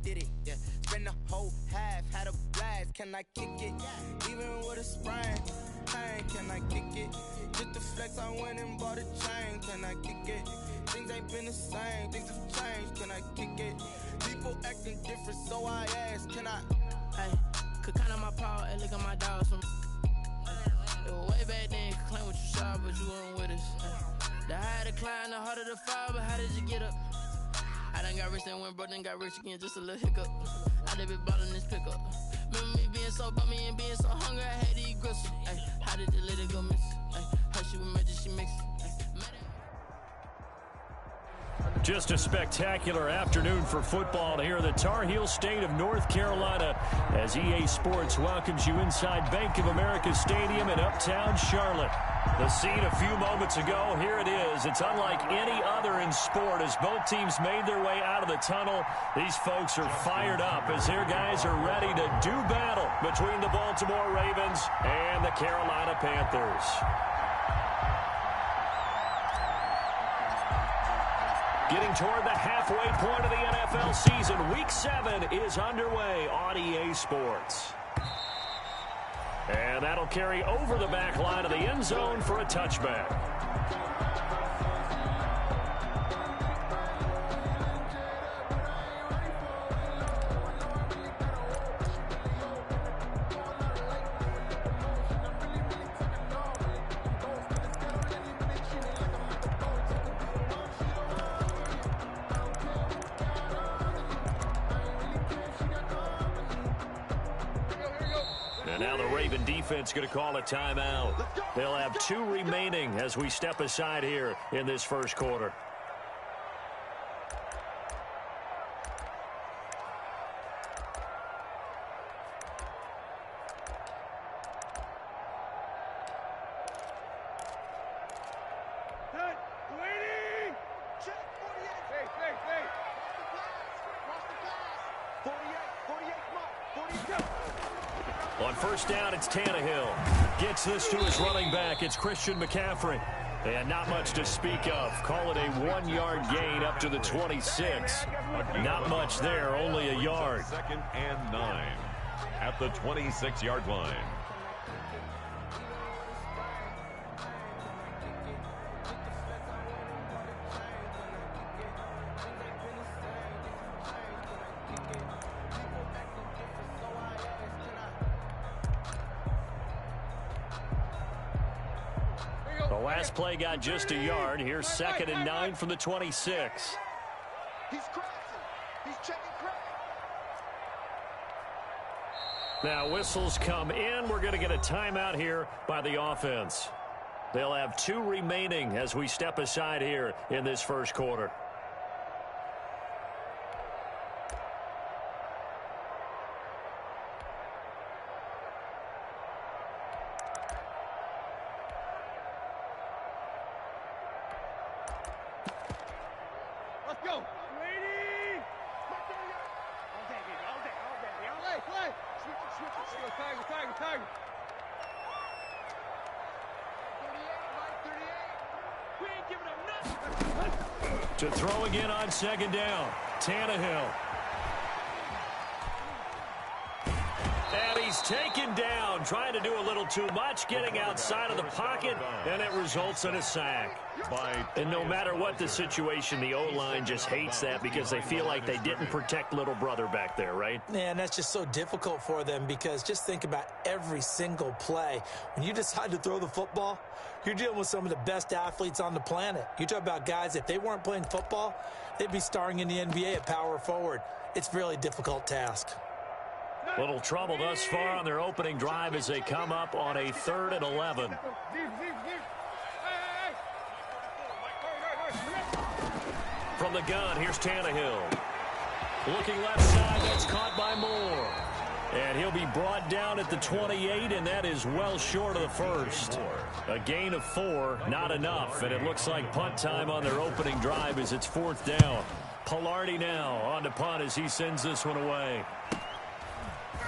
did it, yeah. Spend the whole half, had a blast, can I kick it? Even with a sprain, pain, can I kick it? Just the flex, I went and bought a chain, can I kick it? Things ain't been the same, things have changed, can I kick it? People acting different, so I ask, can I? Hey, could count on my power, and look at my dogs from. It was way back then, could claim what you saw, but you weren't with us. The higher the climb, the harder the fall, but how did you get up? I done got rich, then went broke, then got rich again, just a little hiccup. I done been ballin' this pickup. Remember me being so bummy and being so hungry, I had to eat gristle. Ay, how did the lady go miss? Ay, how she was magic, she mixed. Just a spectacular afternoon for football here in the Tar Heel state of North Carolina as EA Sports welcomes you inside Bank of America Stadium in uptown Charlotte. The scene a few moments ago, here it is. It's unlike any other in sport as both teams made their way out of the tunnel. These folks are fired up as their guys are ready to do battle between the Baltimore Ravens and the Carolina Panthers. Getting toward the halfway point of the NFL season, Week 7 is underway on EA Sports. And that'll carry over the back line of the end zone for a touchback. And now the Raven defense going to call a timeout. They'll have 2 remaining as we step aside here in this first quarter. On first down, it's Tannehill. Gets this to his running back. It's Christian McCaffrey. And not much to speak of. Call it a 1-yard gain up to the 26. Not much there, only a yard. 2nd and 9 at the 26-yard line. The last play got just a yard. Here's 2nd and 9 from the 26. He's crossing. He's checking crack. Now whistles come in. We're going to get a timeout here by the offense. They'll have 2 remaining as we step aside here in this first quarter. Let's go. Lady. All day, baby. All day. Play. Switch it. Tiger. 38. We ain't giving up nothing. To throw again on 2nd down. Tannehill. And he's taken down, trying to do a little too much, getting outside of the pocket, and it results in a sack. And no matter what the situation, the O-line just hates that because they feel like they didn't protect little brother back there, right? Yeah, and that's just so difficult for them because just think about every single play. When you decide to throw the football, you're dealing with some of the best athletes on the planet. You talk about guys, if they weren't playing football, they'd be starring in the NBA at power forward. It's a really difficult task. Little trouble thus far on their opening drive as they come up on a 3rd and 11. From the gun, here's Tannehill. Looking left side, that's caught by Moore. And he'll be brought down at the 28, and that is well short of the first. A gain of 4, not enough, and it looks like punt time on their opening drive as it's 4th down. Pilardi now on to punt as he sends this one away.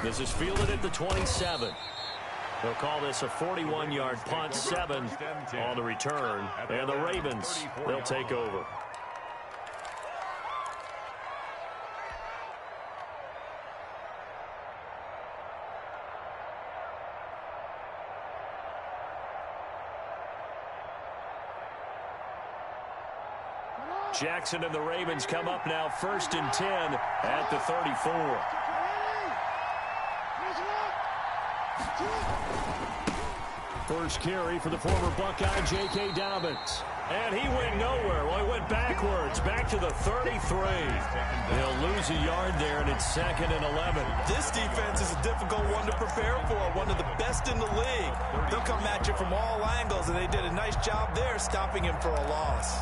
This is fielded at the 27. They'll call this a 41-yard punt, 7 on the return, and the Ravens, they'll take over. Jackson and the Ravens come up now 1st and 10 at the 34. First carry for the former Buckeye, J.K. Dobbins. And he went nowhere. Well, he went backwards, back to the 33. They'll lose a yard there, and it's 2nd and 11. This defense is a difficult one to prepare for, one of the best in the league. They'll come at you from all angles, and they did a nice job there stopping him for a loss.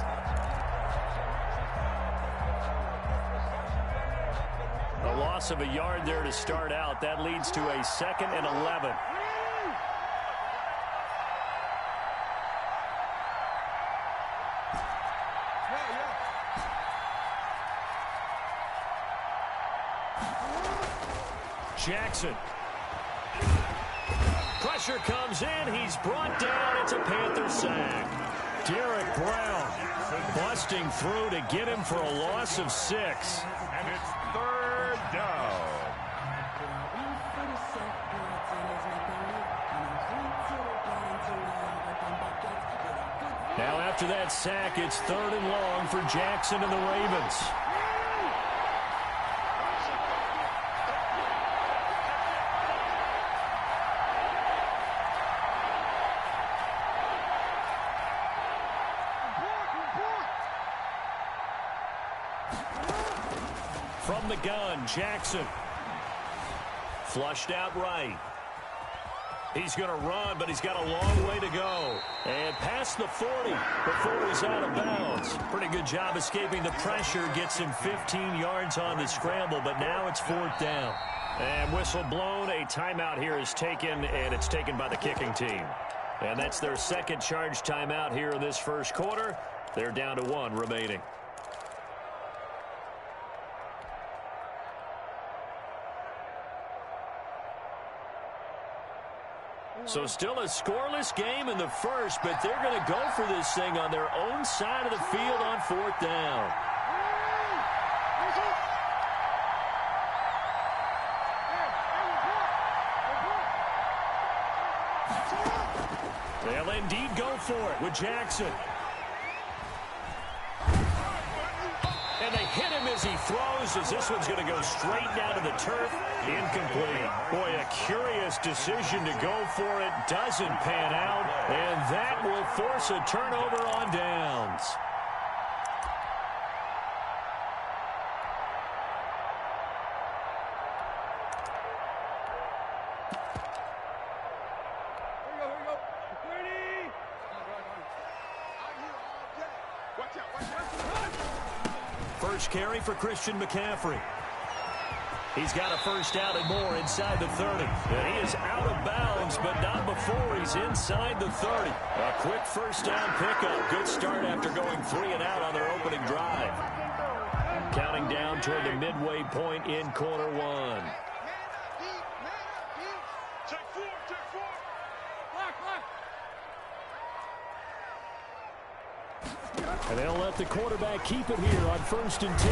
A loss of a yard there to start out. That leads to a 2nd and 11. Jackson. Pressure comes in. He's brought down. It's a Panther sack. Derek Brown busting through to get him for a loss of 6. And it's 3rd down. Now after that sack, it's 3rd and long for Jackson and the Ravens. From the gun, Jackson. Flushed out right. He's going to run, but he's got a long way to go. And past the 40 before he's out of bounds. Pretty good job escaping the pressure. Gets him 15 yards on the scramble, but now it's 4th down. And whistle blown. A timeout here is taken, and it's taken by the kicking team. And that's their 2nd charge timeout here in this 1st quarter. They're down to 1 remaining. So still a scoreless game in the 1st, but they're going to go for this thing on their own side of the field on 4th down. They'll indeed go for it with Jackson. And they hit him as he throws, as this one's going to go straight down to the turf. Incomplete. Boy, a curious decision to go for it. Doesn't pan out. And that will force a turnover on downs. First carry for Christian McCaffrey. He's got a first down and more inside the 30. And he is out of bounds, but not before he's inside the 30. A quick first down pickup. Good start after going 3 and out on their opening drive. Counting down toward the midway point in quarter 1. And they'll let the quarterback keep it here on 1st and 10.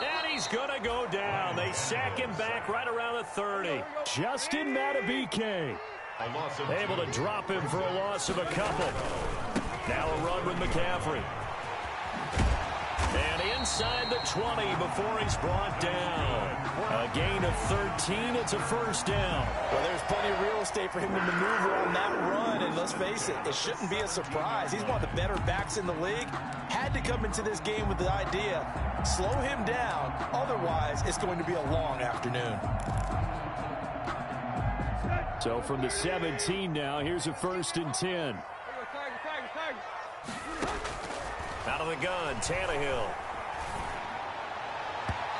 And he's going to go down. They sack him back right around the 30. Justin Matabike able to drop him for a loss of a couple. Now a run with McCaffrey. And inside the 20 before he's brought down. A gain of 13. It's a first down. Well, there's plenty of real estate for him to maneuver on that run. And let's face it, it shouldn't be a surprise. He's one of the better backs in the league. Had to come into this game with the idea, slow him down. Otherwise, it's going to be a long afternoon. So from the 17 now, here's a 1st and 10. Out of the gun, Tannehill.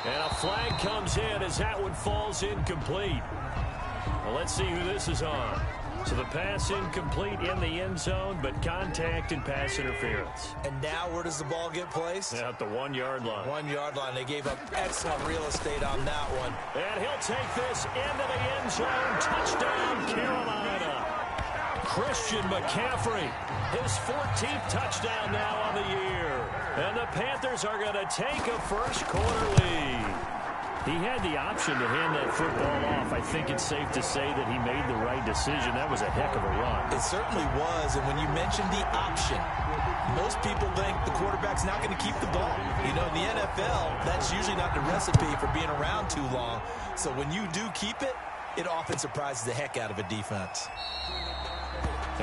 And a flag comes in as that one falls incomplete. Well, let's see who this is on. So the pass incomplete in the end zone, but contact and pass interference. And now where does the ball get placed? At the 1-yard line. 1-yard line. They gave up excellent real estate on that one. And he'll take this into the end zone. Touchdown, Carolina. Christian McCaffrey, his 14th touchdown now on the year. And the Panthers are going to take a first quarter lead. He had the option to hand that football off. I think it's safe to say that he made the right decision. That was a heck of a run. It certainly was, and when you mentioned the option, most people think the quarterback's not going to keep the ball. You know, in the NFL, that's usually not the recipe for being around too long. So when you do keep it, it often surprises the heck out of a defense.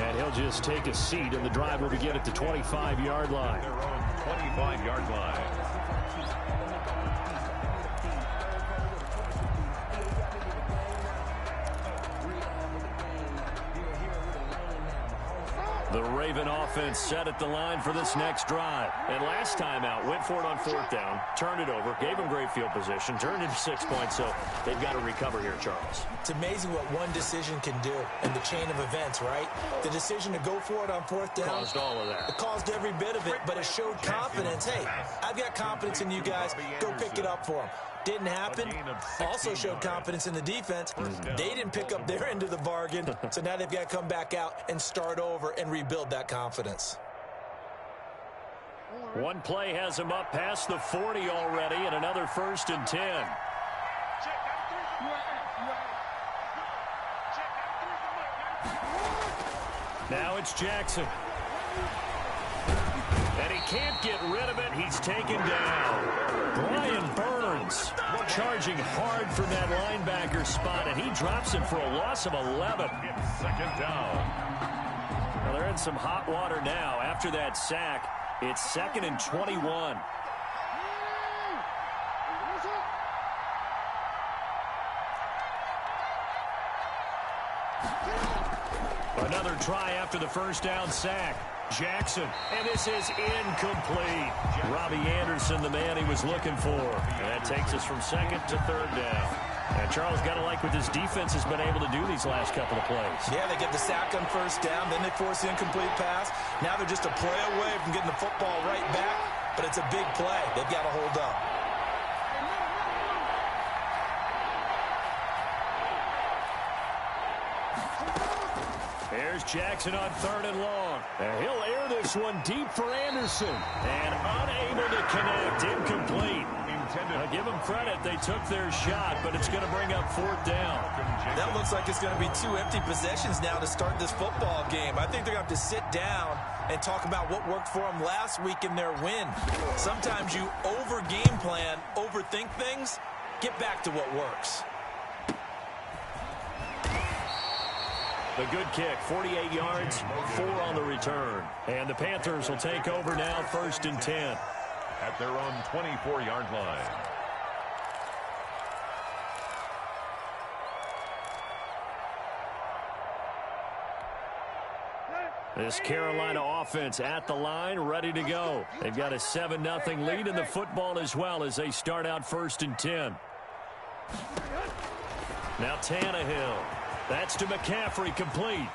And he'll just take a seat, and the drive will begin at the 25-yard line. Their own 25-yard line. The Raven offense set at the line for this next drive. And last time out, went for it on fourth down, turned it over, gave them great field position, turned into 6 points, so they've got to recover here, Charles. It's amazing what one decision can do in the chain of events, right? The decision to go for it on fourth down. Caused all of that. It caused every bit of it, but it showed confidence. Hey, I've got confidence in you guys. Go pick it up for them. Didn't happen. Also showed confidence in the defense. They didn't pick up their end of the bargain, so now they've got to come back out and start over and rebuild that confidence. One play has him up past the 40 already, and another 1st and 10. Now it's Jackson. And he can't get rid of it. He's taken down. Brian Burns charging hard from that linebacker spot, and he drops him for a loss of 11. Second down. Well, they're in some hot water now. After that sack, it's 2nd and 21. Another try after the first down sack. Jackson, and this is incomplete. Robbie Anderson, the man he was looking for. And that takes us from 2nd to 3rd down. And Charles, got to like what this defense has been able to do these last couple of plays. Yeah, they get the sack on first down, then they force the incomplete pass. Now they're just a play away from getting the football right back, but it's a big play. They've got to hold up. There's Jackson on 3rd and long. And he'll air this one deep for Anderson. And unable to connect. Incomplete. Give them credit. They took their shot, but it's going to bring up 4th down. That looks like it's going to be 2 empty possessions now to start this football game. I think they're going to have to sit down and talk about what worked for them last week in their win. Sometimes you over-game plan, overthink things. Get back to what works. The good kick, 48 yards, 4 on the return. And the Panthers will take over now, 1st and 10. At their own 24-yard line. This Carolina offense at the line, ready to go. They've got a 7-0 lead in the football as well as they start out 1st and 10. Now Tannehill. That's to McCaffrey, complete.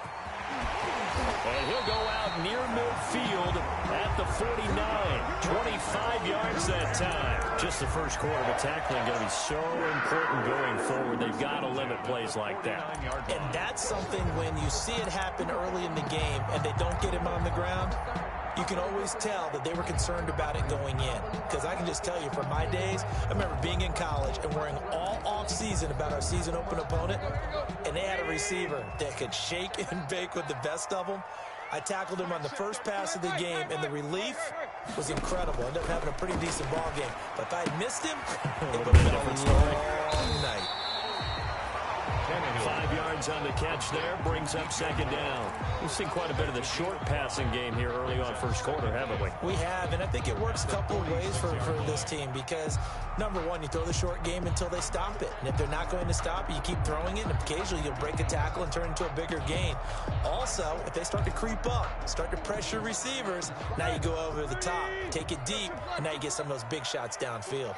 And he'll go out near midfield at the 49. 25 yards that time. Just the first quarter, but tackling going to be so important going forward. They've got to limit plays like that. And that's something when you see it happen early in the game and they don't get him on the ground, you can always tell that they were concerned about it going in. Because I can just tell you from my days, I remember being in college and worrying all off-season about our season open opponent, and they had a receiver that could shake and bake with the best of them. I tackled him on the first pass of the game, and the relief was incredible. I ended up having a pretty decent ball game. But if I had missed him, it would have been a long night. 5 yards on the catch there, brings up 2nd down. We've seen quite a bit of the short passing game here early on first quarter, haven't we? We have, and I think it works a couple of ways for this team because, number one, you throw the short game until they stop it. And if they're not going to stop it, you keep throwing it, and occasionally you'll break a tackle and turn into a bigger gain. Also, if they start to creep up, start to pressure receivers, now you go over the top, take it deep, and now you get some of those big shots downfield.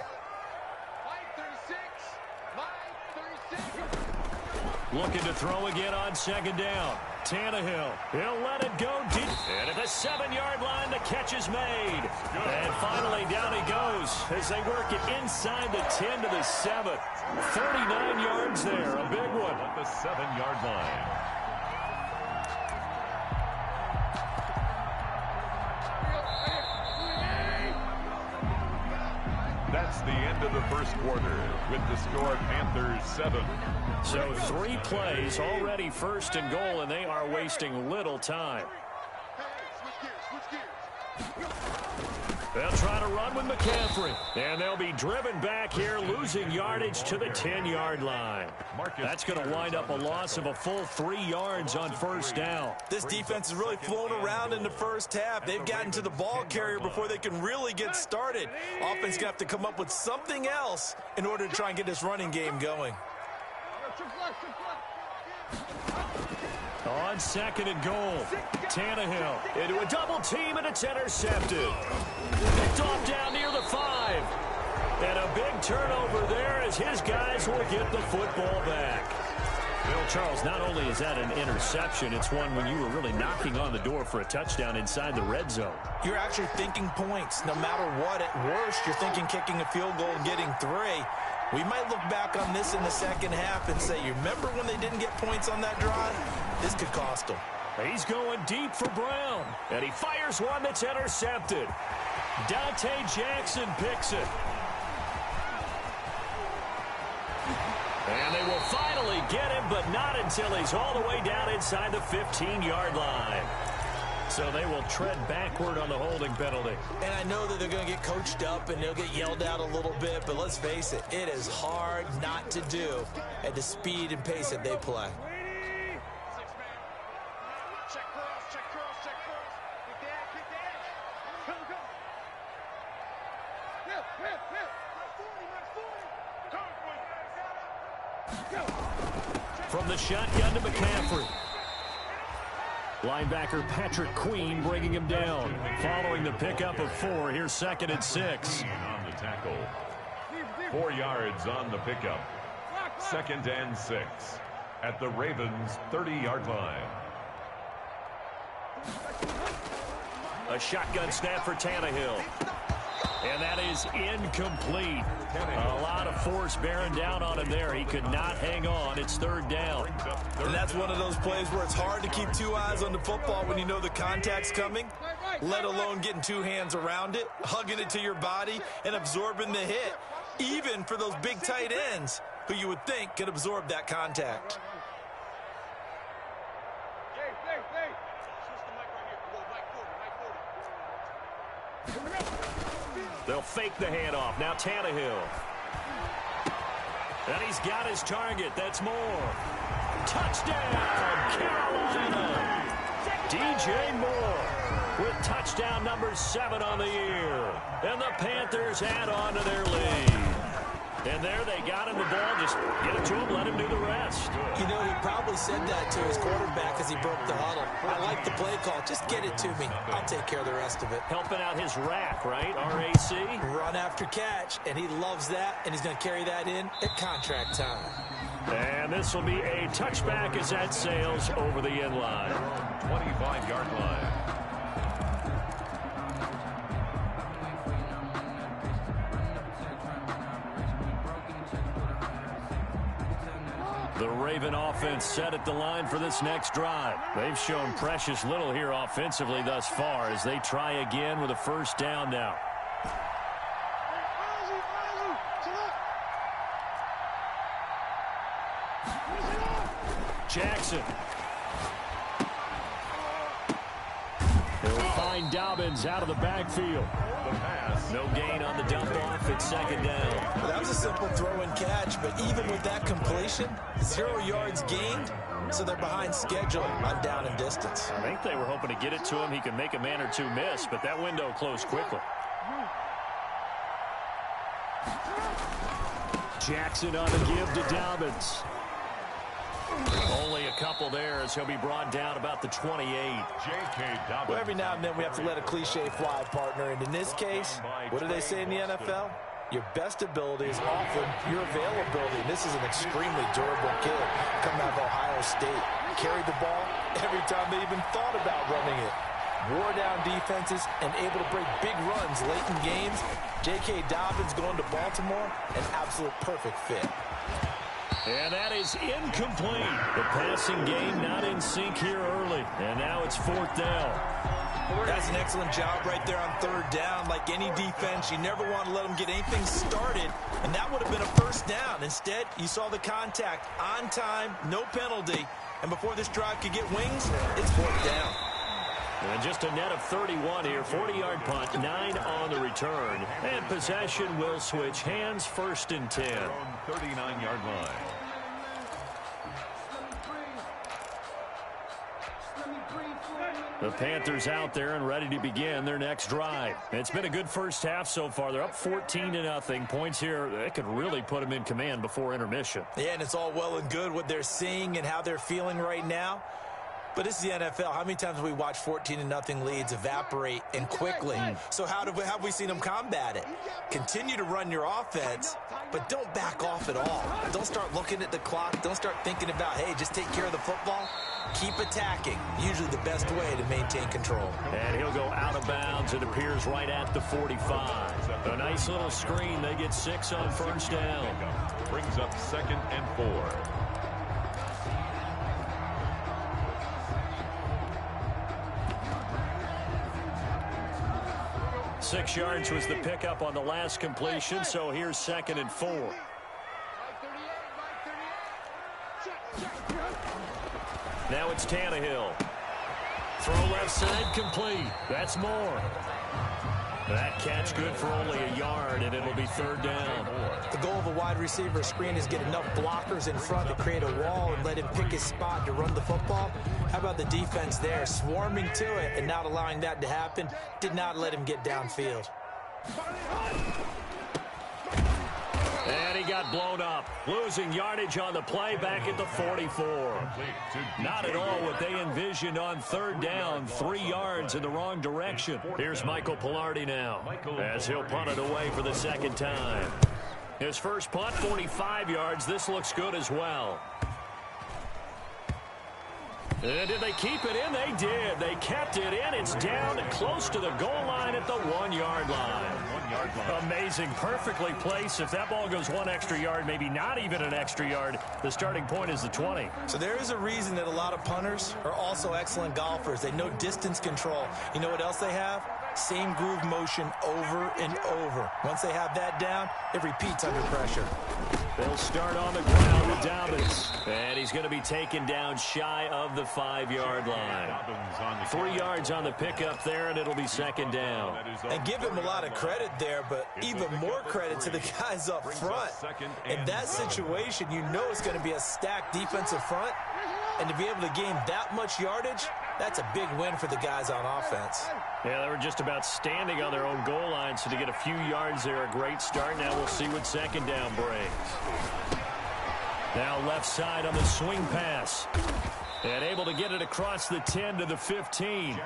Looking to throw again on 2nd down. Tannehill, he'll let it go deep. And at the 7-yard line, the catch is made. And finally, down he goes as they work it inside the 10 to the 7. 39 yards there, a big one. At the 7-yard line. That's the end of the first quarter with the score Panthers 7. So 3 plays already first and goal, and they are wasting little time. They'll try to run with McCaffrey, and they'll be driven back here, losing yardage to the 10-yard line. That's going to wind up a loss of a full 3 yards on first down. This defense is really flown around in the first half. They've gotten to the ball carrier before they can really get started. Offense going to have to come up with something else in order to try and get this running game going. On second and goal, Tannehill into a double team, and it's intercepted. Picked off down near the 5. And a big turnover there as his guys will get the football back. Bill Charles, not only is that an interception, it's one when you were really knocking on the door for a touchdown inside the red zone. You're actually thinking points. No matter what, at worst, you're thinking kicking a field goal and getting 3. We might look back on this in the second half and say, you remember when they didn't get points on that drive? This could cost them. He's going deep for Brown, and he fires one that's intercepted. Dante Jackson picks it. And they will finally get him, but not until he's all the way down inside the 15-yard line. So they will tread backward on the holding penalty. And I know that they're going to get coached up and they'll get yelled at a little bit, but let's face it, it is hard not to do at the speed and pace that they play. From the shotgun to McCaffrey. Linebacker Patrick Queen bringing him down. Following the pickup of 4, here's 2nd and 6. On the tackle. 4 yards on the pickup. 2nd and 6 at the Ravens' 30-yard line. A shotgun snap for Tannehill. And that is incomplete. A lot of force bearing down on him there. He could not hang on. It's 3rd down. And that's one of those plays where it's hard to keep 2 eyes on the football when you know the contact's coming, let alone getting 2 hands around it, hugging it to your body, and absorbing the hit, even for those big tight ends who you would think could absorb that contact. They'll fake the handoff. Now Tannehill. And he's got his target. That's Moore. Touchdown, Carolina. DJ Moore with touchdown number 7 on the year. And the Panthers add on to their lead. And there they got him the ball. Just get it to him, let him do the rest. You know, he probably said that to his quarterback as he broke the huddle. I like the play call. Just get it to me. I'll take care of the rest of it. Helping out his rack, right? RAC. Run after catch, and he loves that, and he's going to carry that in at contract time. And this will be a touchback as that sails over the end line. 25-yard line. The Raven offense set at the line for this next drive. They've shown precious little here offensively thus far as they try again with a 1st down now. Jackson. He'll find Dobbins out of the backfield. The pass. No gain on the dump off. It's 2nd down. Well, that was a simple throw and catch, but even with that completion, 0 yards gained, so they're behind schedule on down and distance. I think they were hoping to get it to him. He could make a man or 2 miss, but that window closed quickly. Jackson on the give to Dobbins. Only a couple there as he'll be brought down about the 28. J.K. Dobbins. Well, every now and then we have to let a cliche fly, partner. And in this case, what do they say in the NFL? Your best ability is often your availability. And this is an extremely durable kid coming out of Ohio State. Carried the ball every time they even thought about running it. Wore down defenses and able to break big runs late in games. J.K. Dobbins going to Baltimore, an absolute perfect fit. And that is incomplete. The passing game not in sync here early. And now it's 4th down. That's an excellent job right there on third down. Like any defense, you never want to let them get anything started, and that would have been a first down. Instead, you saw the contact on time, no penalty, and before this drive could get wings, it's fourth down. And just a net of 31 here, 40-yard punt, 9 on the return. And possession will switch hands, first and 10. 39-yard line. The Panthers out there and ready to begin their next drive. It's been a good first half so far. They're up 14-0. Points here, that could really put them in command before intermission. Yeah, and it's all well and good what they're seeing and how they're feeling right now. But this is the NFL. How many times have we watched 14-0 leads evaporate and quickly? So how have we seen them combat it? Continue to run your offense, but don't back off at all. Don't start looking at the clock. Don't start thinking about, hey, just take care of the football. Keep attacking. Usually the best way to maintain control. And he'll go out of bounds. It appears right at the 45. A nice little screen. They get 6 on first down. Brings up 2nd and 4. 6 yards was the pickup on the last completion, so here's 2nd and 4. Now it's Tannehill. Throw left side, complete. That's more. That catch good for only a yard, and it'll be 3rd down. The goal of a wide receiver screen is get enough blockers in front to create a wall and let him pick his spot to run the football. How about the defense there, swarming to it and not allowing that to happen? Did not let him get downfield. And he got blown up, losing yardage on the play back at the 44. Not at all what they envisioned on 3rd down, 3 yards in the wrong direction. Here's Michael Pilardi now, as he'll punt it away for the 2nd time. His first punt, 45 yards. This looks good as well. And did they keep it in? They did. They kept it in. It's down and close to the goal line at the 1-yard line. Amazing. Perfectly placed. If that ball goes 1 extra yard, maybe not even an extra yard, the starting point is the 20. So there is a reason that a lot of punters are also excellent golfers. They know distance control. You know what else they have? Same groove motion over and over. Once they have that down, it repeats under pressure. They'll start on the ground with Dobbins. And he's going to be taken down shy of the 5-yard line. 3 yards on the pickup there, and it'll be 2nd down. And give him a lot of credit there, but even more credit to the guys up front. In that situation, you know it's going to be a stacked defensive front. And to be able to gain that much yardage, that's a big win for the guys on offense. Yeah, they were just about standing on their own goal line, so to get a few yards there, a great start. Now we'll see what 2nd down brings. Now left side on the swing pass. And able to get it across the 10 to the 15.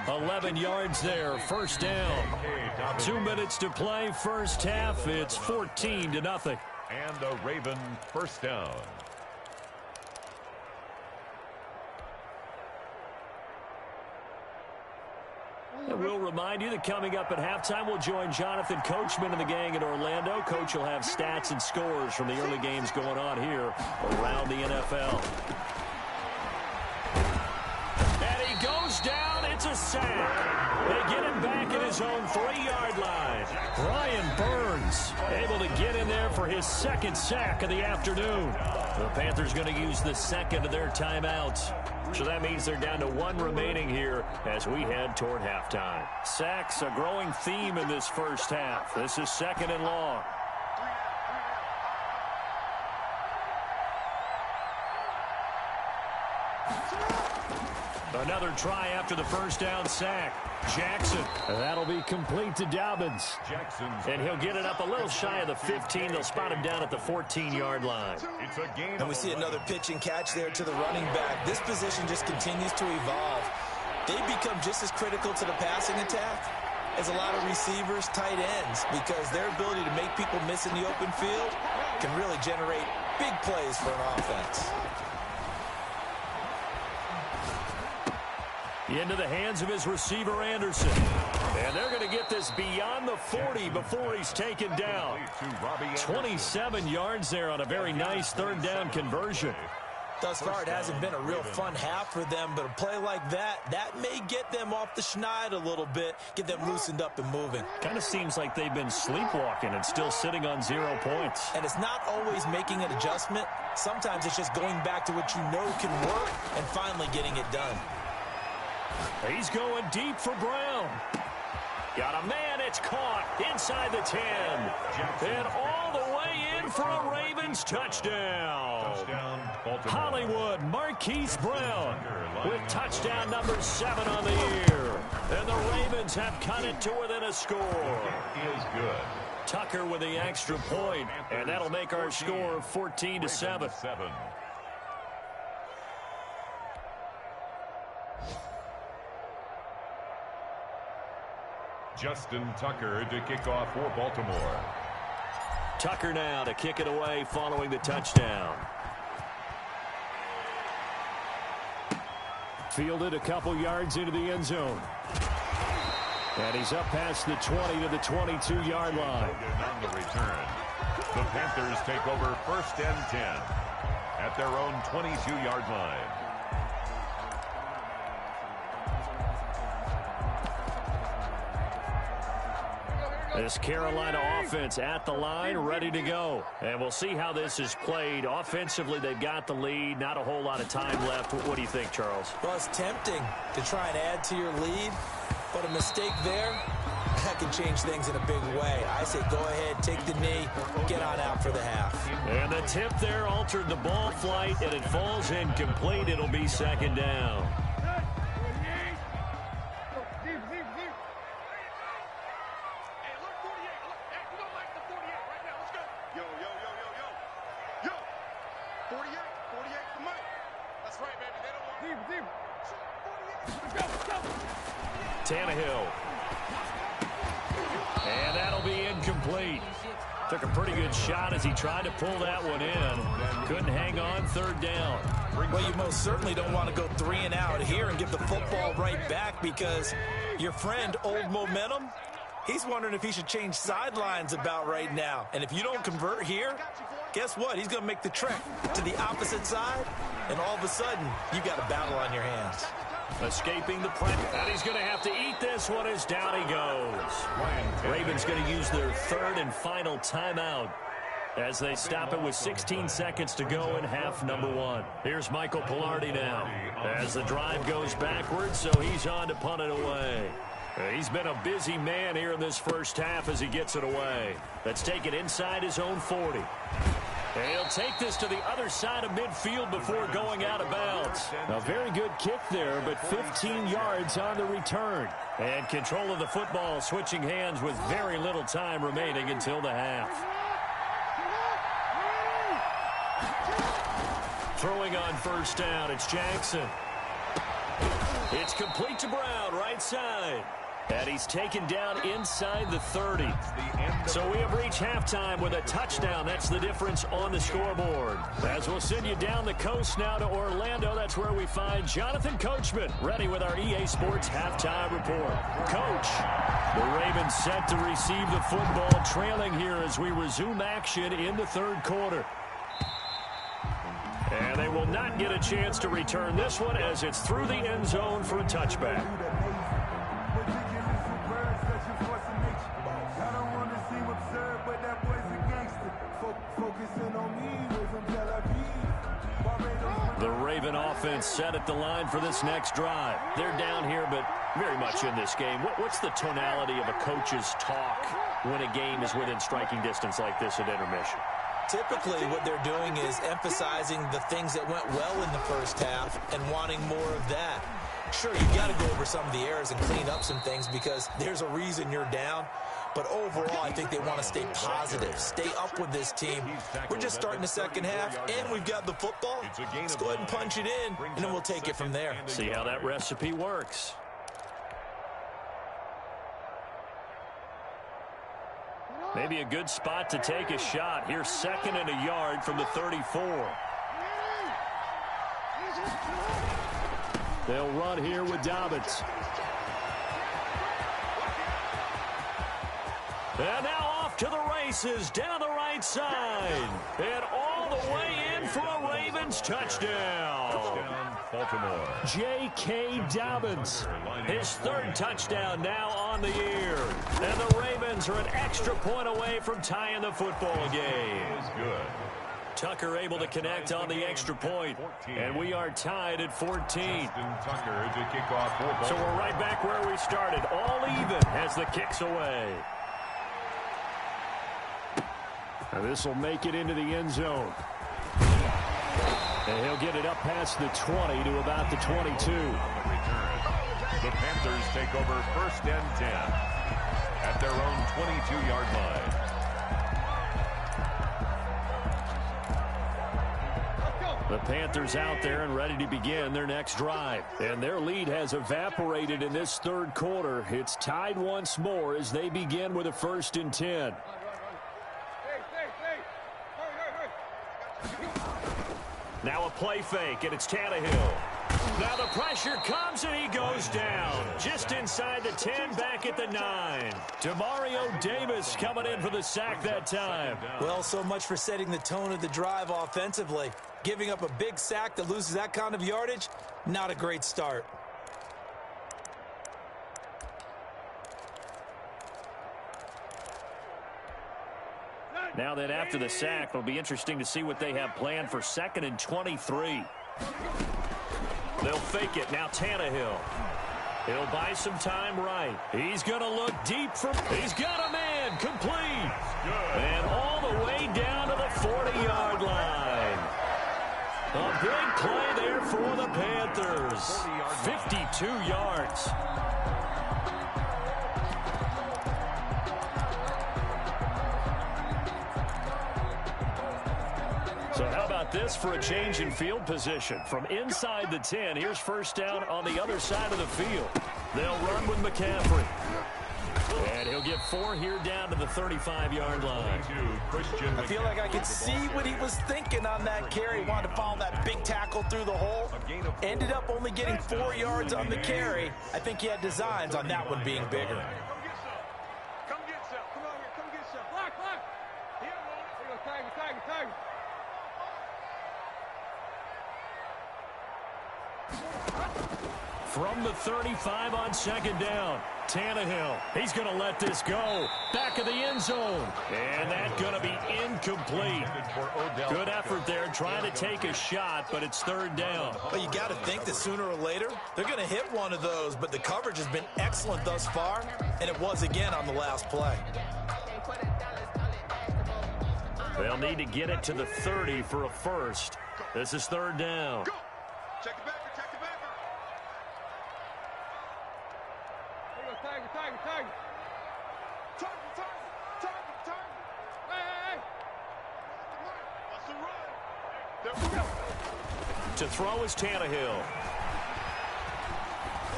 11 yards there, 1st down. 2 minutes to play, first half. It's 14-0. And a Raven 1st down. And we'll remind you that coming up at halftime, we'll join Jonathan Coachman and the gang in Orlando. Coach will have stats and scores from the early games going on here around the NFL. And he goes down. It's a sack. They get him back at his own 3-yard line. Brian Burns able to get in there for his 2nd sack of the afternoon. The Panthers going to use the 2nd of their timeouts. So that means they're down to 1 remaining here as we head toward halftime. Sacks, a growing theme in this first half. This is 2nd and long. Another try after the first down sack. Jackson. That'll be complete to Dobbins. And he'll get it up a little shy of the 15. They'll spot him down at the 14-yard line. And we see another pitch and catch there to the running back. This position just continues to evolve. They become just as critical to the passing attack as a lot of receivers, tight ends, because their ability to make people miss in the open field can really generate big plays for an offense. Into the hands of his receiver, Anderson. And they're going to get this beyond the 40 before he's taken down. 27 yards there on a very nice 3rd down conversion. Thus far, it hasn't been a real fun half for them, but a play like that may get them off the schneid a little bit, get them loosened up and moving. Kind of seems like they've been sleepwalking and still sitting on 0 points. And it's not always making an adjustment. Sometimes it's just going back to what you know can work and finally getting it done. He's going deep for Brown. Got a man, it's caught inside the 10. And all the way in for a Ravens touchdown. Hollywood Marquise Brown with touchdown number 7 on the year. And the Ravens have cut it to within a score. He is good. Tucker with the extra point, and that'll make our score 14-7. Justin Tucker to kick off for Baltimore. Tucker now to kick it away following the touchdown. Fielded a couple yards into the end zone. And he's up past the 20 to the 22-yard line. On the return, the Panthers take over 1st and 10 at their own 22-yard line. This Carolina offense at the line, ready to go. And we'll see how this is played. Offensively, they've got the lead. Not a whole lot of time left. What do you think, Charles? Well, it's tempting to try and add to your lead, but a mistake there, that can change things in a big way. I say go ahead, take the knee, get on out for the half. And the tip there altered the ball flight, and it falls incomplete. It'll be 2nd down. Tannehill. And that'll be incomplete. Took a pretty good shot as he tried to pull that one in. Couldn't hang on, 3rd down. Well, you most certainly don't want to go 3 and out here and give the football right back because your friend, Old Momentum, he's wondering if he should change sidelines about right now. And if you don't convert here, guess what? He's going to make the trek to the opposite side, and all of a sudden, you got a battle on your hands. Escaping the pressure. And he's going to have to eat this one as down he goes. Ravens going to use their 3rd and final timeout as they stop it with 16 seconds to go in half number 1. Here's Michael Pilardi now as the drive goes backwards, so he's on to punt it away. He's been a busy man here in this first half as he gets it away. Let's take it inside his own 40. And he'll take this to the other side of midfield before going out of bounds. A very good kick there, but 15 yards on the return. And control of the football switching hands with very little time remaining until the half. Throwing on 1st down, it's Jackson. It's complete to Brown, right side. And he's taken down inside the 30. So we have reached halftime with a touchdown. That's the difference on the scoreboard. As we'll send you down the coast now to Orlando, that's where we find Jonathan Coachman, ready with our EA Sports halftime report. Coach, the Ravens set to receive the football, trailing here as we resume action in the 3rd quarter. And they will not get a chance to return this one as it's through the end zone for a touchback. The Raven offense set at the line for this next drive. They're down here, but very much in this game. What's the tonality of a coach's talk when a game is within striking distance like this at intermission? Typically, what they're doing is emphasizing the things that went well in the first half and wanting more of that. Sure, you've got to go over some of the errors and clean up some things because there's a reason you're down. But overall, I think they want to stay positive, stay up with this team. We're just starting the second half, and we've got the football. Let's go ahead and punch it in, and then we'll take it from there. See how that recipe works. Maybe a good spot to take a shot. Here's 2nd and a yard from the 34. They'll run here with Dobbins. And now off to the races down the right side. And all the way in for a Ravens Dobbins, touchdown. Touchdown, Baltimore. J.K. Dobbins, his third touchdown now on the year. And the Ravens are an extra point away from tying the football game. Is good. Tucker able to connect on the extra point, and we are tied at 14. Tucker to kick off for Baltimore. So we're right back where we started, all even as the kick's away. And this will make it into the end zone. And he'll get it up past the 20 to about the 22. The Panthers take over 1st and 10 at their own 22-yard line. The Panthers out there and ready to begin their next drive. And their lead has evaporated in this third quarter. It's tied once more as they begin with a 1st and 10. Now a play fake, and it's Tannehill. Now the pressure comes, and he goes down. Just inside the 10, back at the 9. Demario Davis coming in for the sack that time. Well, so much for setting the tone of the drive offensively. Giving up a big sack that loses that kind of yardage, not a great start. Now then, after the sack, it'll be interesting to see what they have planned for 2nd and 23. They'll fake it. Now Tannehill. He'll buy some time right. He's going to look deep for... He's got a man. Complete. And all the way down to the 40-yard line. A big play there for the Panthers. 52 yards. So how about this for a change in field position? From inside the 10, here's 1st down on the other side of the field. They'll run with McCaffrey. And he'll get 4 here down to the 35-yard line. I feel like I could see what he was thinking on that carry. Wanted to follow that big tackle through the hole. Ended up only getting 4 yards on the carry. I think he had designs on that one being bigger. Come get some. Come on here. Come get some. Block. Here we go. Tiger. From the 35 on 2nd down, Tannehill. He's going to let this go. Back of the end zone. And that's going to be incomplete. Good effort there trying to take a shot, but it's 3rd down. Well, you got to think that sooner or later, they're going to hit one of those, but the coverage has been excellent thus far, and it was again on the last play. They'll need to get it to the 30 for a 1st. This is 3rd down. Check the backer. Tiger. Hey. That's the run. There we go. To throw is Tannehill.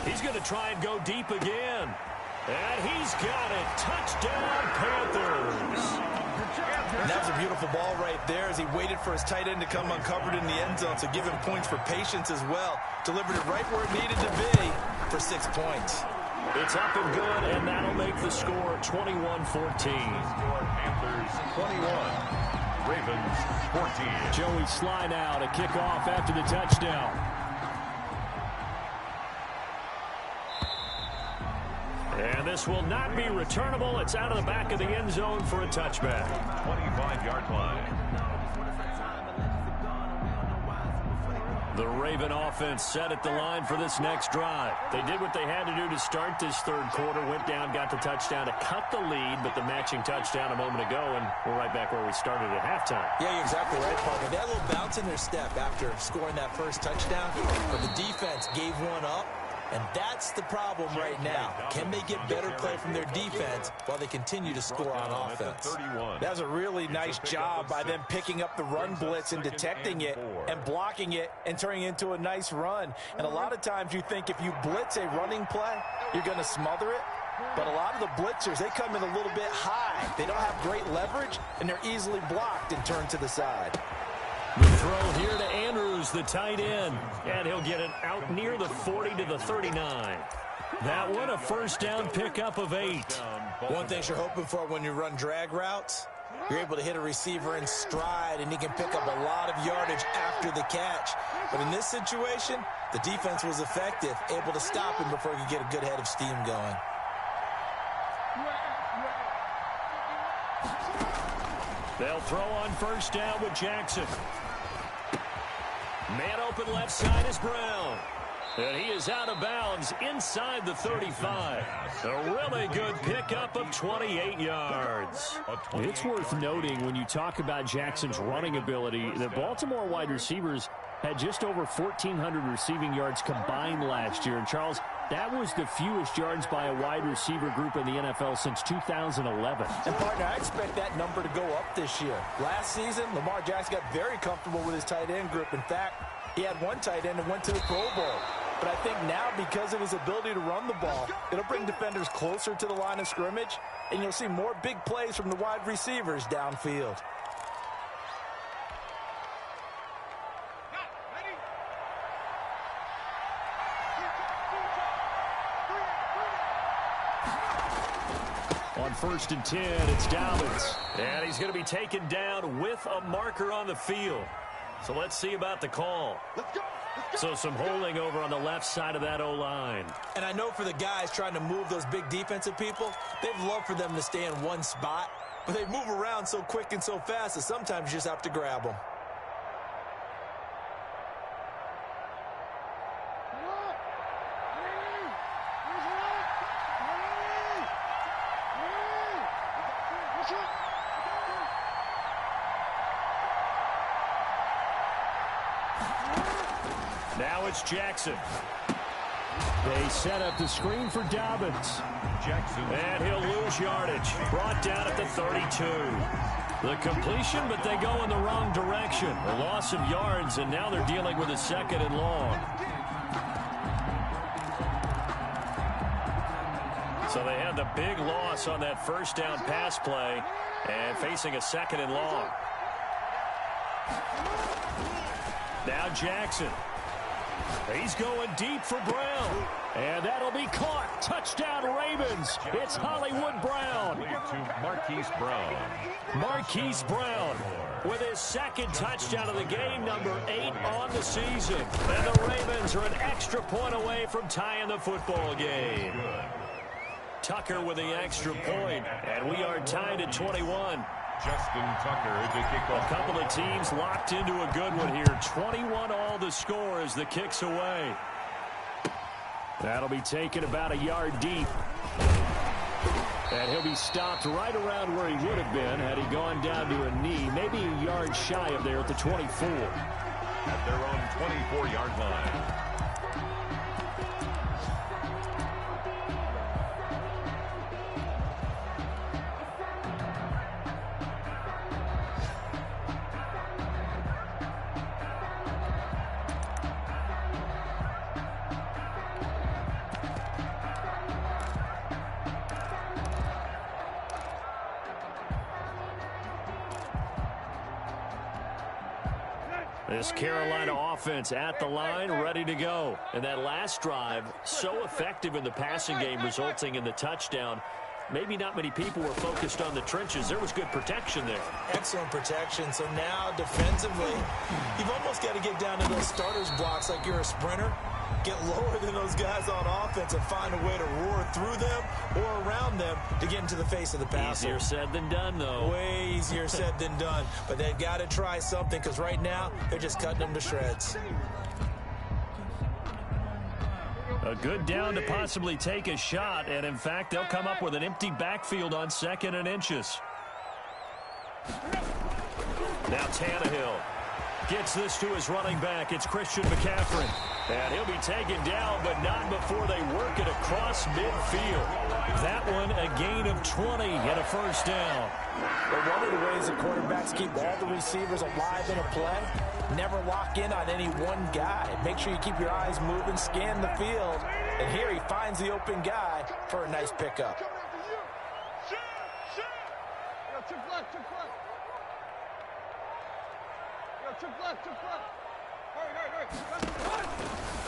He's going to try and go deep again. And he's got it. Touchdown, Panthers. And that was a beautiful ball right there as he waited for his tight end to come uncovered in the end zone, so give him points for patience as well. Delivered it right where it needed to be for 6 points. It's up and good, and that'll make the score 21-14. Panthers 21, Ravens 14. Joey Sly now to kick off after the touchdown. And this will not be returnable. It's out of the back of the end zone for a touchback. 25-yard line. The Raven offense set at the line for this next drive. They did what they had to do to start this third quarter, went down, got the touchdown to cut the lead, but the matching touchdown a moment ago, and we're right back where we started at halftime. Yeah, you're exactly right, partner. They had a little bounce in their step after scoring that first touchdown, but the defense gave one up. And that's the problem right now. Can they get better play from their defense while they continue to score on offense? That was a really nice job by them picking up the run blitz and detecting it and blocking it and turning it into a nice run. And a lot of times you think if you blitz a running play, you're going to smother it. But a lot of the blitzers, they come in a little bit high. They don't have great leverage, and they're easily blocked and turned to the side. The throw here to Andrews, the tight end, and he'll get it out near the 40 to the 39. That one a first down pickup of 8. One thing you're hoping for when you run drag routes, You're able to hit a receiver in stride, and he can pick up a lot of yardage after the catch. But in this situation, the defense was effective, able to stop him before he could get a good head of steam going. They'll throw on first down with Jackson. Man open left side is Brown. And he is out of bounds inside the 35. A really good pickup of 28 yards. It's worth noting when you talk about Jackson's running ability, the Baltimore wide receivers had just over 1,400 receiving yards combined last year. And, Charles, that was the fewest yards by a wide receiver group in the NFL since 2011. And, partner, I expect that number to go up this year. Last season, Lamar Jackson got very comfortable with his tight end group. In fact, he had one tight end and went to the Pro Bowl. But I think now, because of his ability to run the ball, it'll bring defenders closer to the line of scrimmage, and you'll see more big plays from the wide receivers downfield. On 1st and 10, it's Dobbins. And he's going to be taken down with a marker on the field. So let's see about the call. So some holding over on the left side of that O-line. And I know for the guys trying to move those big defensive people, they'd love for them to stay in one spot. But they move around so quick and so fast that sometimes you just have to grab them. Now it's Jackson. They set up the screen for Dobbins. Jackson. And he'll lose yardage. Brought down at the 32. The completion, but they go in the wrong direction. A loss of yards, and now they're dealing with a 2nd and long. So they had the big loss on that first down pass play and facing a 2nd and long. Now Jackson. He's going deep for Brown. And that'll be caught. Touchdown Ravens. It's Hollywood Brown. To Marquise Brown. Marquise Brown with his 2nd touchdown of the game, number 8 on the season. And the Ravens are an extra point away from tying the football game. Tucker with the extra point, and we are tied at 21. Justin Tucker to kick off. A couple of teams locked into a good one here. 21 all the score as the kick's away. That'll be taken about a yard deep. And he'll be stopped right around where he would have been had he gone down to a knee, maybe a yard shy of there at the 24. At their own 24-yard line. This Carolina offense at the line, ready to go. And that last drive, so effective in the passing game, resulting in the touchdown. Maybe not many people were focused on the trenches. There was good protection there. Excellent protection. So now defensively, you've almost got to get down to those starters blocks like you're a sprinter. Get lower than those guys on offense and find a way to roar through them or around them to get into the face of the passer. Easier said than done, though. Way easier said than done. But they've got to try something because right now they're just cutting them to shreds. A good down to possibly take a shot, and in fact, they'll come up with an empty backfield on 2nd and inches. Now Tannehill gets this to his running back. It's Christian McCaffrey. And he'll be taken down, but not before they work it across midfield. That one, a gain of 20 and a first down. Well, one of the ways the quarterbacks keep all the receivers alive in a play, never lock in on any one guy. Make sure you keep your eyes moving, scan the field. And here he finds the open guy for a nice pickup.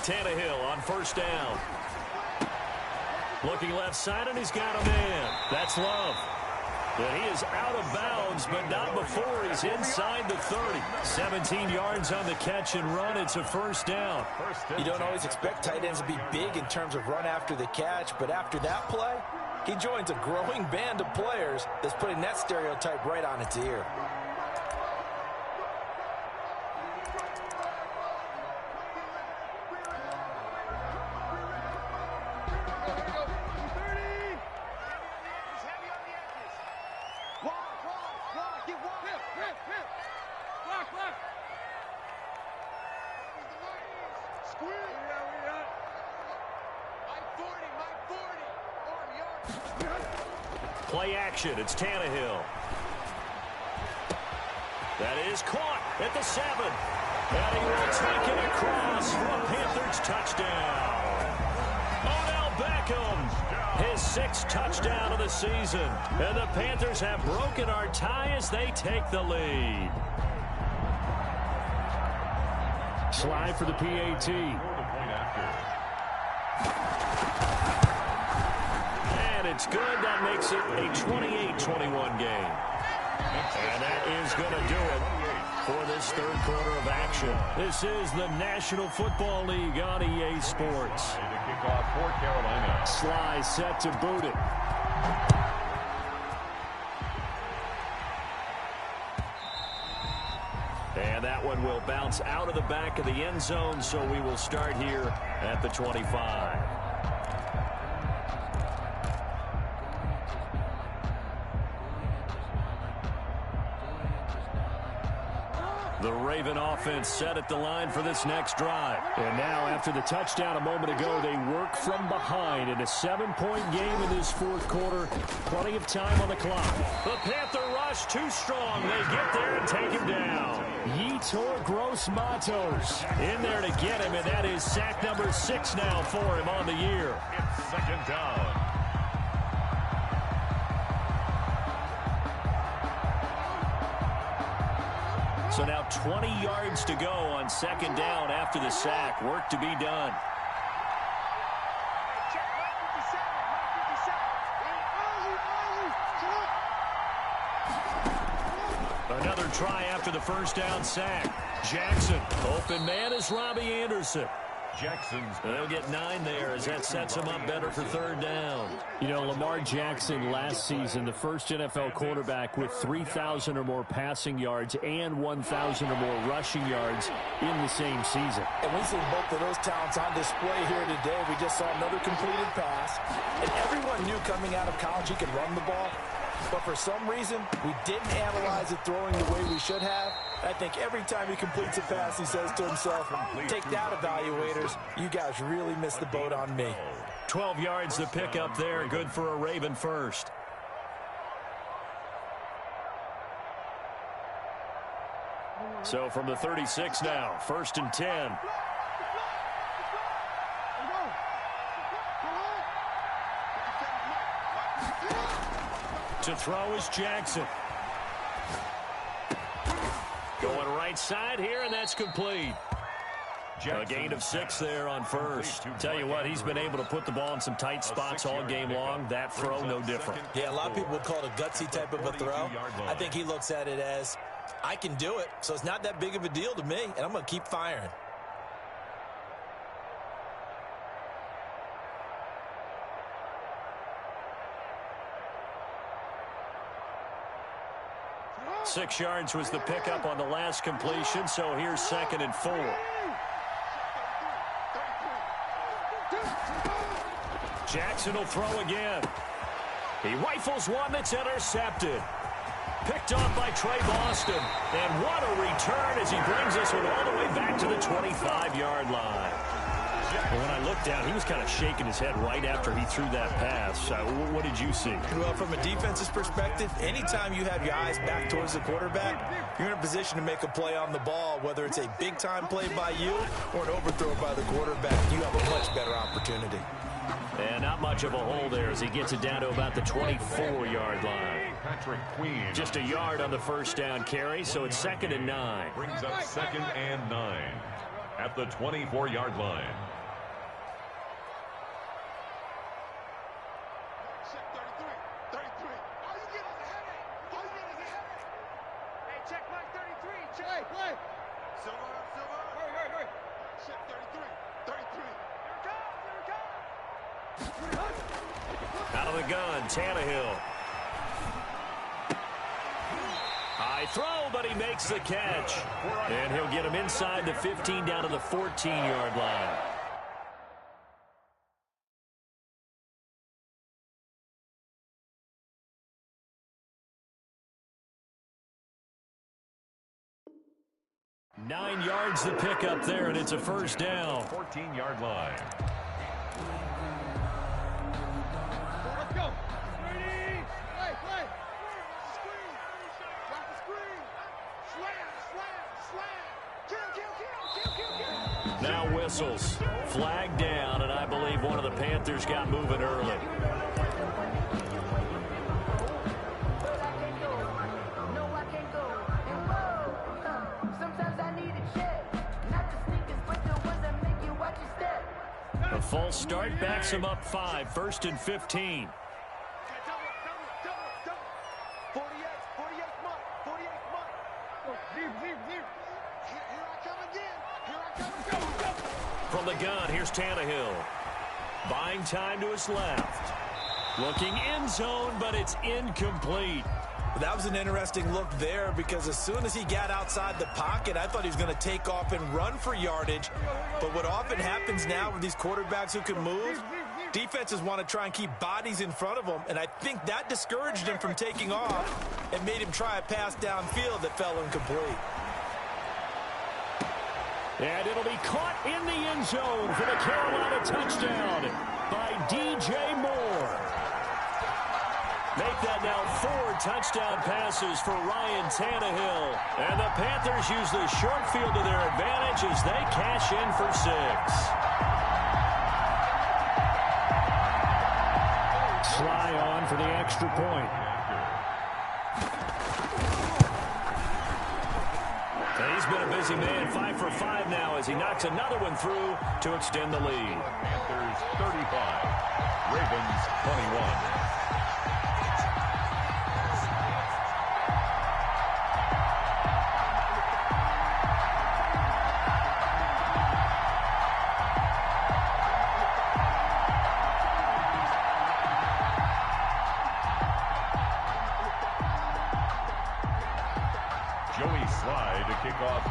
Tannehill on first down. Looking left side, and he's got a man. That's Love. And he is out of bounds, but not before he's inside the 30. 17 yards on the catch and run. It's a first down. You don't always expect tight ends to be big in terms of run after the catch, but after that play, he joins a growing band of players that's putting that stereotype right on its ear. Play action. It's Tannehill. That is caught at the 7. And he will take it across for a Panthers touchdown. Odell Beckham, his 6th touchdown of the season. And the Panthers have broken our tie as they take the lead. Slide for the PAT. It's good. That makes it a 28-21 game. And that is going to do it for this third quarter of action. This is the National Football League on EA Sports. To kick off for Carolina. Sly set to boot it. And that one will bounce out of the back of the end zone, so we will start here at the 25. The Raven offense set at the line for this next drive. And now, after the touchdown a moment ago, they work from behind in a 7-point game in this fourth quarter. Plenty of time on the clock. The Panther rush too strong. They get there and take him down. Yetur Gross-Matos in there to get him, and that is sack number 6 now for him on the year. It's second down. So now 20 yards to go on second down after the sack. Work to be done. Another try after the first down sack. Jackson, open man is Robbie Anderson. Jackson's. They'll get 9 there as that sets him up better for third down. You know, Lamar Jackson last season, the first NFL quarterback with 3,000 or more passing yards and 1,000 or more rushing yards in the same season. And we've seen both of those talents on display here today. We just saw another completed pass. And everyone knew coming out of college he could run the ball. But for some reason, we didn't analyze it throwing the way we should have. I think every time he completes a pass, he says to himself, take that, evaluators. You guys really missed the boat on me. 12 yards to pick up there. Good for a Raven first. So from the 36 now, 1st and 10. To throw is Jackson. Going right side here, and that's complete. A gain of 6 there on first. Tell you what, he's been able to put the ball in some tight spots all game long. That throw, no different. Yeah, a lot of people would call it a gutsy type of a throw. I think he looks at it as, I can do it, so it's not that big of a deal to me, and I'm going to keep firing. Six yards was the pickup on the last completion, so here's 2nd and 4. Jackson will throw again. He rifles one that's intercepted. Picked off by Trey Boston. And what a return as he brings this one all the way back to the 25-yard line. And when I looked down, he was kind of shaking his head right after he threw that pass. What did you see? Well, from a defense's perspective, anytime you have your eyes back towards the quarterback, you're in a position to make a play on the ball, whether it's a big-time play by you or an overthrow by the quarterback. You have a much better opportunity. And not much of a hole there as he gets it down to about the 24-yard line. Patrick Queen. Just a yard on the first down carry, so it's 2nd and 9. Brings up 2nd and 9 at the 24-yard line. Out of the gun, Tannehill. High throw, but he makes the catch. And he'll get him inside the 15 down to the 14-yard line. Nine yards the pick up there, and it's a first down. 14-yard line. Let's go. Ready. Play. Screen. Drop the screen. Slam. Kill. Now whistles. Flag down, and I believe one of the Panthers got moving early. A false start backs him up 5, 1st and 15. 48 month. Here I come again. Go. From the gun, here's Tannehill. Buying time to his left. Looking end zone, but it's incomplete. That was an interesting look there because as soon as he got outside the pocket, I thought he was going to take off and run for yardage. But what often happens now with these quarterbacks who can move, defenses want to try and keep bodies in front of them, and I think that discouraged him from taking off and made him try a pass downfield that fell incomplete. And it'll be caught in the end zone for the Carolina touchdown by DJ Moore. Make that now 4 touchdown passes for Ryan Tannehill. And the Panthers use the short field to their advantage as they cash in for 6. Sly on for the extra point. And he's been a busy man, 5 for 5 now as he knocks another one through to extend the lead. Panthers 35, Ravens 21.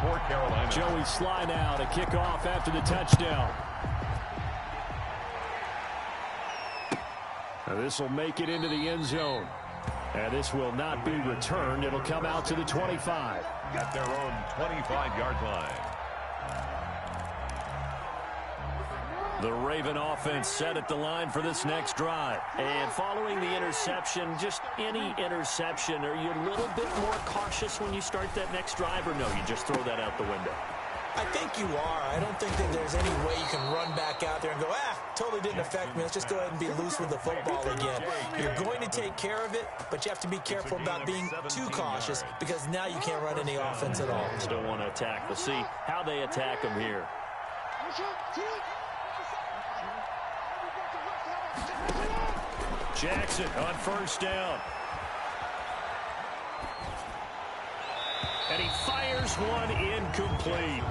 For Carolina. Joey Sly now to kick off after the touchdown. Now this will make it into the end zone. And this will not be returned. It'll come out to the 25. At their own 25-yard line. The Raven offense set at the line for this next drive. And following the interception, just any interception, are you a little bit more cautious when you start that next drive, or no, you just throw that out the window? I think you are. I don't think that there's any way you can run back out there and go, totally didn't affect me. Let's just go ahead and be loose with the football again. You're going to take care of it, but you have to be careful about being too cautious because now you can't run any offense at all. Still want to attack. We'll see how they attack them here. Jackson on first down. And he fires one incomplete.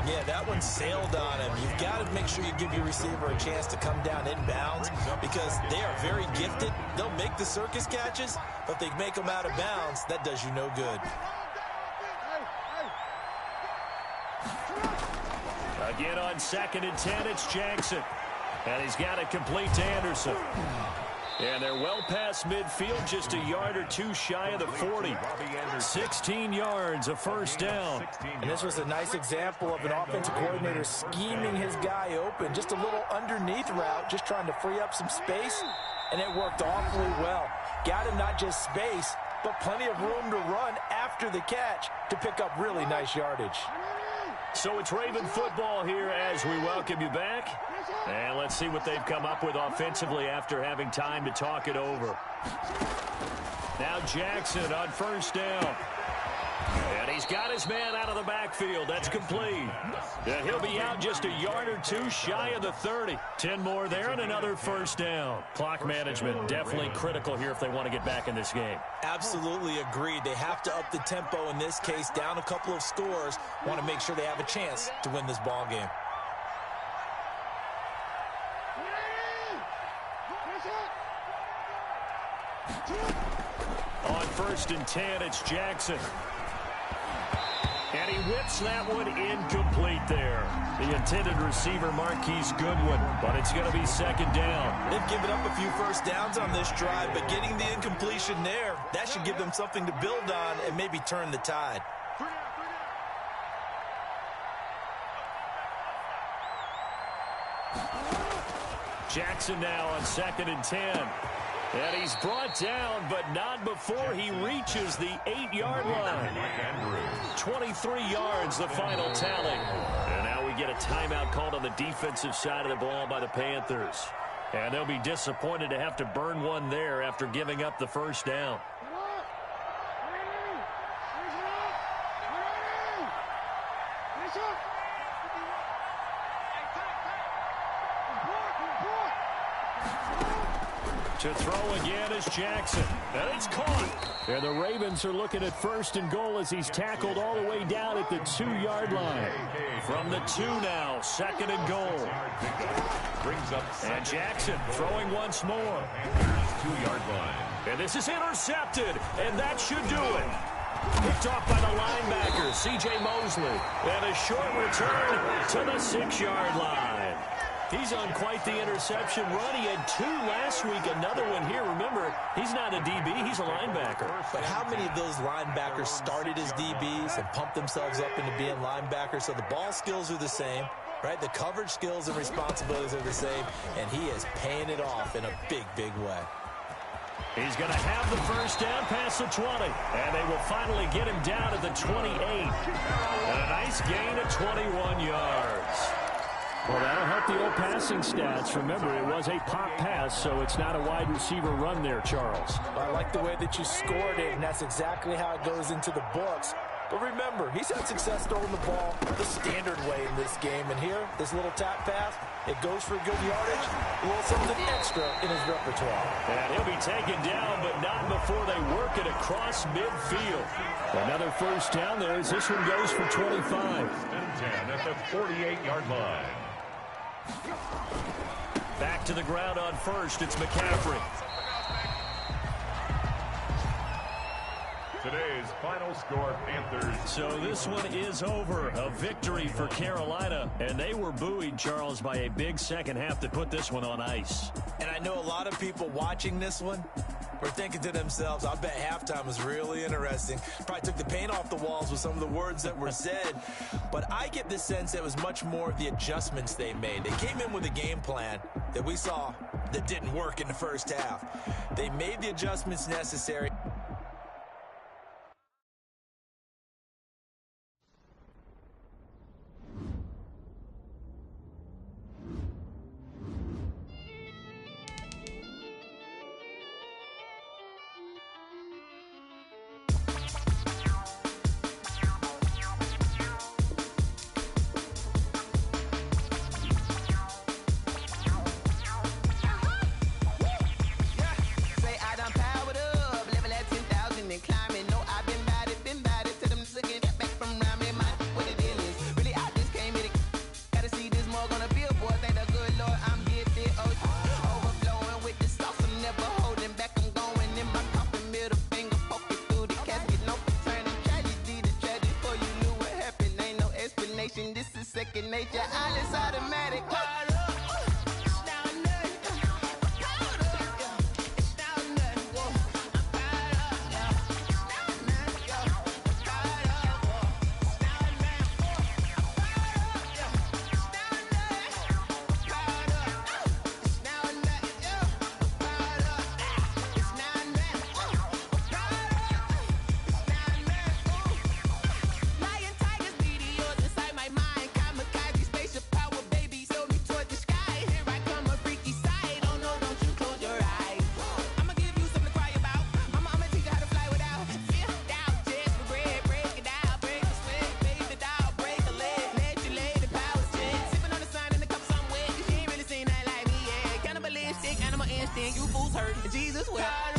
Yeah, that one sailed on him. You've got to make sure you give your receiver a chance to come down inbounds because they are very gifted. They'll make the circus catches, but if they make them out of bounds, that does you no good. Again on 2nd and 10, it's Jackson. And he's got it complete to Anderson. And they're well past midfield, just a yard or two shy of the 40. 16 yards, a first down. And this was a nice example of an offensive coordinator scheming his guy open. Just a little underneath route, just trying to free up some space. And it worked awfully well. Got him not just space, but plenty of room to run after the catch to pick up really nice yardage. So it's Raven football here as we welcome you back. And let's see what they've come up with offensively after having time to talk it over. Now Jackson on first down. And he he's got his man out of the backfield. That's complete. And he'll be out just a yard or two shy of the 30. 10 more there and another first down. Clock management definitely critical here if they want to get back in this game. Absolutely agreed. They have to up the tempo in this case, down a couple of scores. Want to make sure they have a chance to win this ball game. On 1st and 10, it's Jackson. And he whips that one incomplete there. The intended receiver, Marquise Goodwin, but it's going to be 2nd down. They've given up a few first downs on this drive, but getting the incompletion there, that should give them something to build on and maybe turn the tide. Jackson now on 2nd and 10. And he's brought down, but not before he reaches the 8-yard line. 23 yards, the final tally. And now we get a timeout called on the defensive side of the ball by the Panthers. And they'll be disappointed to have to burn one there after giving up the first down. To throw again is Jackson. And it's caught. And the Ravens are looking at 1st and goal as he's tackled all the way down at the 2-yard line. From the 2 now, 2nd and goal. And Jackson throwing once more. 2-yard line. And this is intercepted. And that should do it. Picked off by the linebacker, C.J. Mosley. And a short return to the 6-yard line. He's on quite the interception run. He had 2 last week, another one here. Remember, he's not a DB, he's a linebacker. But how many of those linebackers started as DBs and pumped themselves up into being linebackers? So the ball skills are the same, right? The coverage skills and responsibilities are the same, and he is paying it off in a big, big way. He's going to have the first down past the 20, and they will finally get him down at the 28. And a nice gain of 21 yards. Well, that'll help the old passing stats. Remember, it was a pop pass, so it's not a wide receiver run there, Charles. I like the way that you scored it, and that's exactly how it goes into the books. But remember, he's had success throwing the ball the standard way in this game. And here, this little tap pass, it goes for good yardage, a little something extra in his repertoire. And he'll be taken down, but not before they work it across midfield. Another first down there as this one goes for 25. 10 at the 48-yard line. Back to the ground on 1st, it's McCaffrey. Today's final score, Panthers. So this one is over. A victory for Carolina. And they were buoyed, Charles, by a big second half that put this one on ice. And I know a lot of people watching this one were thinking to themselves, I bet halftime was really interesting. Probably took the paint off the walls with some of the words that were said. But I get the sense that it was much more of the adjustments they made. They came in with a game plan that we saw that didn't work in the first half. They made the adjustments necessary. Jesus wept.